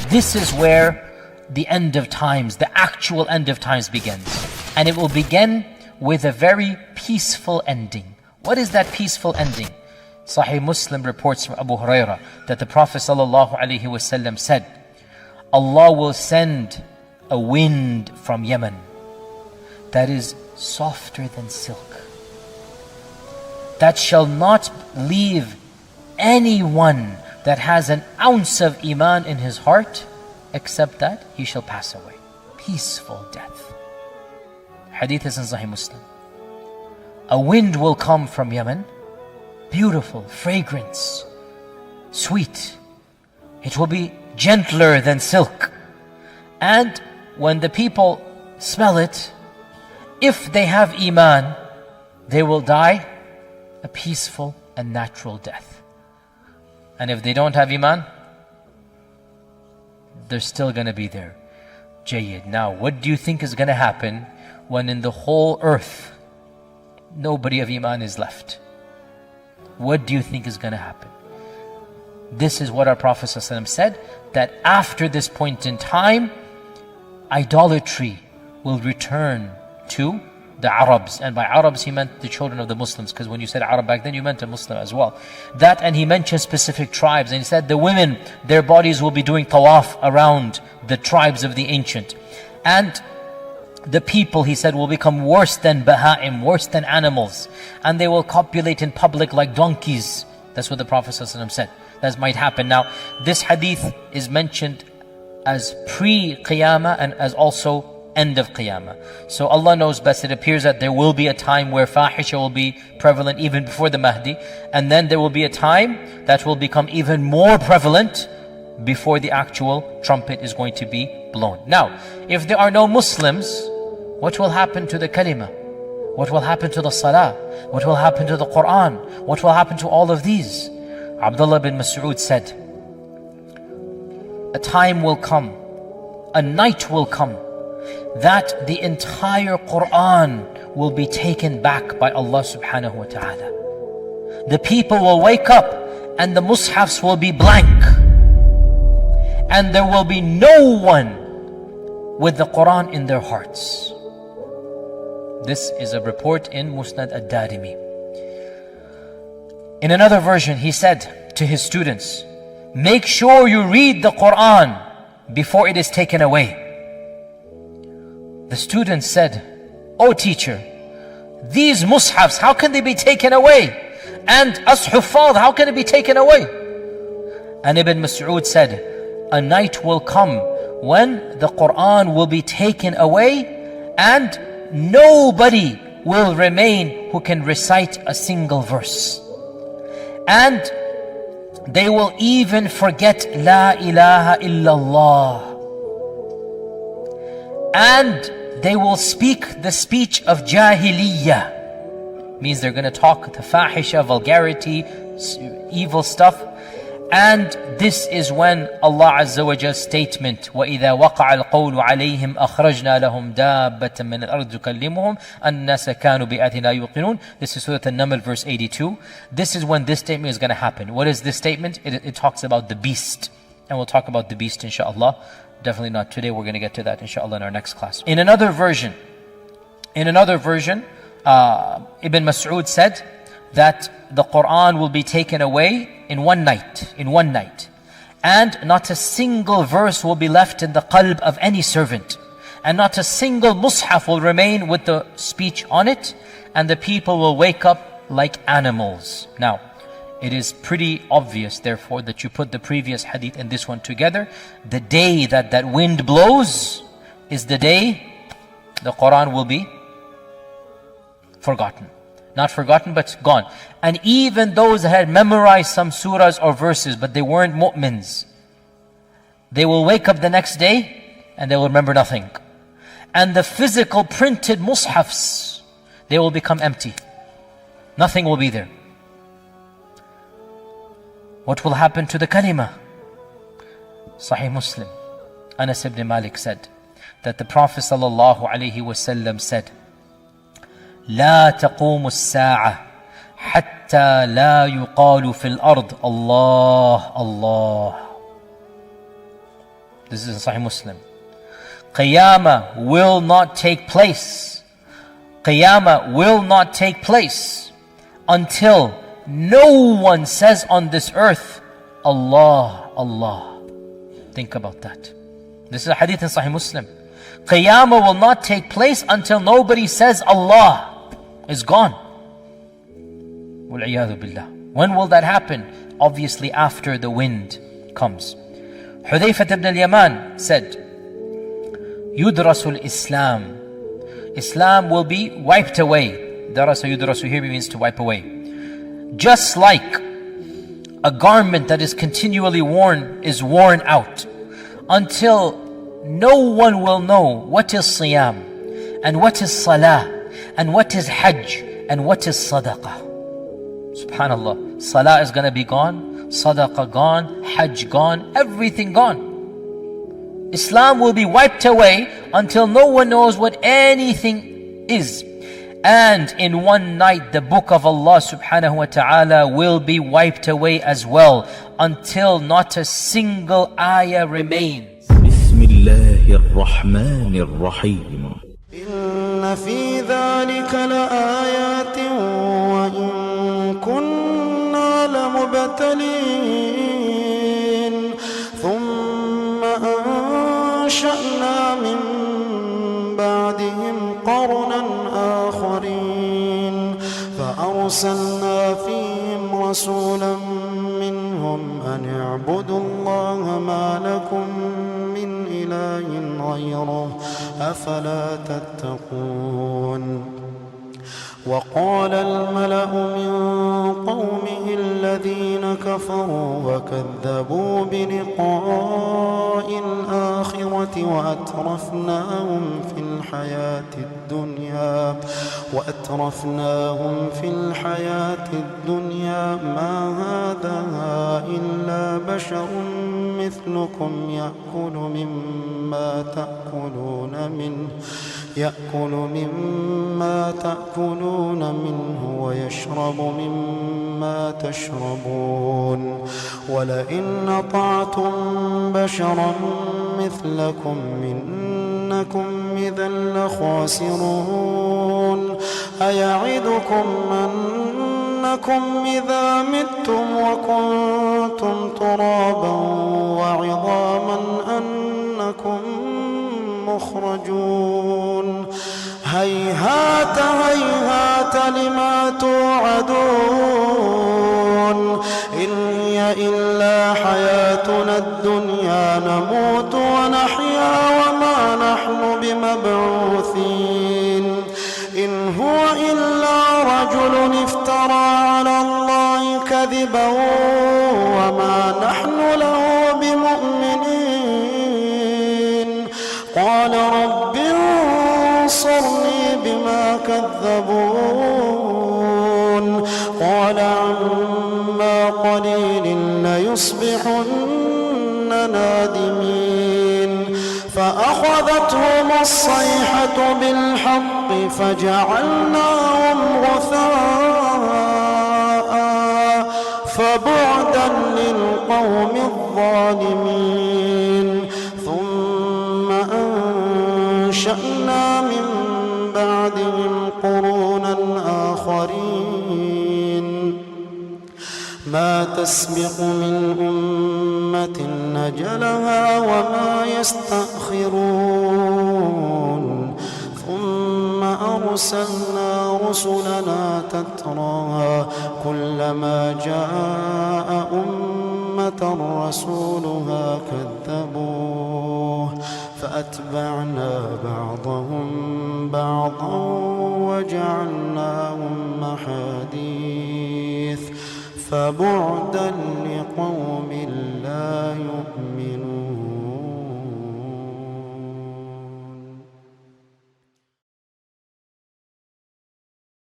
This is where the end of times, the actual end of times begins. And it will begin with a very peaceful ending. What is that peaceful ending? Sahih Muslim reports from Abu Hurairah that the Prophet ﷺ said, Allah will send a wind from Yemen that is softer than silk, that shall not leave anyone that has an ounce of iman in his heart, except that he shall pass away. Peaceful death. Hadith is in Sahih Muslim. A wind will come from Yemen, beautiful, fragrance, sweet. It will be gentler than silk. And when the people smell it, if they have iman, they will die a peaceful and natural death. And if they don't have iman, they're still going to be there. Jayyid. Now, what do you think is going to happen when in the whole earth nobody of iman is left? What do you think is going to happen? This is what our Prophet ﷺ said, that after this point in time, idolatry will return to the Arabs. And by Arabs he meant the children of the Muslims, because when you said Arab back then you meant a Muslim as well. That, and he mentioned specific tribes, and he said the women, their bodies will be doing tawaf around the tribes of the ancient. And the people, he said, will become worse than baha'im, worse than animals. And they will copulate in public like donkeys. That's what the Prophet ﷺ said. That might happen. Now, this hadith is mentioned as pre-Qiyamah and as also end of Qiyamah. So Allah knows best. It appears that there will be a time where fahisha will be prevalent even before the Mahdi. And then there will be a time that will become even more prevalent before the actual trumpet is going to be blown. Now, if there are no Muslims, what will happen to the kalima? What will happen to the salah? What will happen to the Qur'an? What will happen to all of these? Abdullah bin Mas'ud said, a time will come, a night will come, that the entire Qur'an will be taken back by Allah subhanahu wa ta'ala. The people will wake up and the mushafs will be blank. And there will be no one with the Qur'an in their hearts. This is a report in Musnad ad-Darimi. In another version, he said to his students, make sure you read the Qur'an before it is taken away. The students said, "Oh teacher, these mushafs, how can they be taken away? And us huffaz, how can it be taken away?" And Ibn Mas'ud said, a night will come when the Qur'an will be taken away and nobody will remain who can recite a single verse. And they will even forget La ilaha illallah. And they will speak the speech of jahiliyyah. Means they're going to talk the fahisha, vulgarity, evil stuff. And this is when Allah Azza wa Jall's statement, وَإِذَا وَقَعَ الْقَوْلُ عَلَيْهِمْ أَخْرَجْنَا لَهُمْ دَابَّةً مِّنَ الْأَرْضِ تُكَلِّمُهُمْ أَنَّاسَ كَانُوا بِآيَاتِنَا يُوقِنُونَ. This is Surah An-Naml verse 82. This is when this statement is going to happen. What is this statement? It talks about the beast. And we'll talk about the beast inshallah. Definitely not today. We're going to get to that inshallah in our next class. In another version, Ibn Mas'ud said that the Qur'an will be taken away in one night. And not a single verse will be left in the qalb of any servant. And not a single mushaf will remain with the speech on it. And the people will wake up like animals. Now, it is pretty obvious, therefore, that you put the previous hadith and this one together. The day that that wind blows is the day the Qur'an will be forgotten. Not forgotten, but gone. And even those that had memorized some surahs or verses, but they weren't mu'mins, they will wake up the next day and they will remember nothing. And the physical printed mushafs, they will become empty. Nothing will be there. What will happen to the kalima? Sahih Muslim, Anas ibn Malik said that the Prophet ﷺ said, لا تقوم الساعة حتى لا يقال في الأرض الله الله. This is in Sahih Muslim. Qiyamah will not take place. Qiyamah will not take place until no one says on this earth, Allah, Allah. Think about that. This is a hadith in Sahih Muslim. Qiyamah will not take place until nobody says Allah. Is gone. Wal-'iyadhu billah. When will that happen? Obviously after the wind comes. Hudhayfah ibn al-Yaman said, Yudrasul Islam. Islam will be wiped away. Darasa yudrasu here means to wipe away. Just like a garment that is continually worn is worn out until no one will know what is siyam and what is salah and what is hajj and what is sadaqah. Subhanallah. Salah is going to be gone, sadaqah gone, hajj gone, everything gone. Islam will be wiped away until no one knows what anything is. And in one night the book of Allah subhanahu wa ta'ala will be wiped away as well until not a single ayah remains. Bismillahir Rahmanir Rahim. إن في ذلك لآيات وإن كنا لمبتلين ثم أنشأنا من بعدهم قرنا آخرين فأرسلنا فيهم رسولا منهم أن اعبدوا الله ما لكم من إله غيره أفلا تتقون وقال الملأ من قومه الذين كفروا وكذبوا بلقاء الآخرة وأترفناهم في الحياة الدنيا ما هذا إلا بشر مثلكم يأكل مما تأكلون منه ويشرب مما تشربون ولئن أطعتم بشرا مثلكم إنكم إذا لخاسرون أيعدكم أنكم إذا متم وكنتم ترابا وعظاما أنكم مخرجون هيهات هيهات لما توعدون إن هي إلا حياتنا الدنيا نموت ونحيا وما نحن بمبعوثين إن هو إلا رجل افترى على الله كذبا وما نحن له بمؤمنين قال رب انصرني بما كذبون قال عما قليل ليصبحن نادمين فأخذتهم الصيحة بالحق فجعلناهم غثاء فبعدا للقوم الظالمين ثم أنشأنا من بعدهم قرونا آخرين ما تسبق من أمة نجلها وما يستأخرون ثم أرسلنا رسلنا تترى كلما جاء أمة رسولها كذبوه فأتبعنا بعضهم بعضا وجعلناهم أحاديث فبعدا لقوم